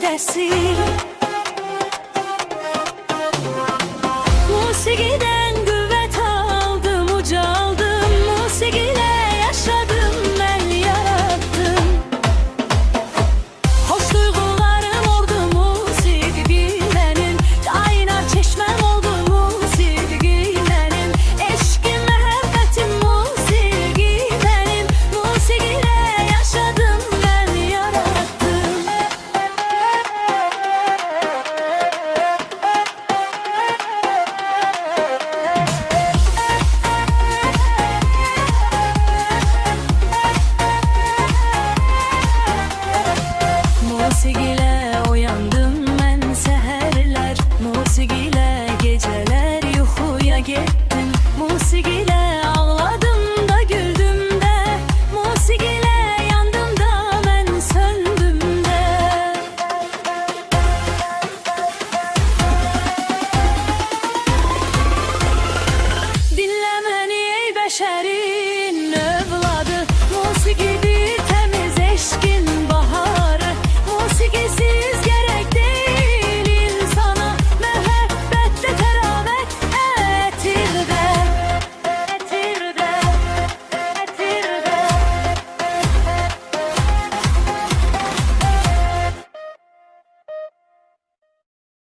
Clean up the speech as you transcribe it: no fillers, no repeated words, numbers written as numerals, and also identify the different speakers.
Speaker 1: gedəsi. Musiqiden qüvvət aldım, ucaldım. Musiqilə yaşadım, mən yaratdım. Hoş duyğularım oldu musiqi mənim. Kaynar çeşməm oldu musiqi mənim. Eşqim, məhəbbətim musiqi mənim. Musiqilə yaşadım, mən yarattım. Musiqilə oyandım mən səhərlər. Musiqilə gecələr yuxuya getdim. Musiqilə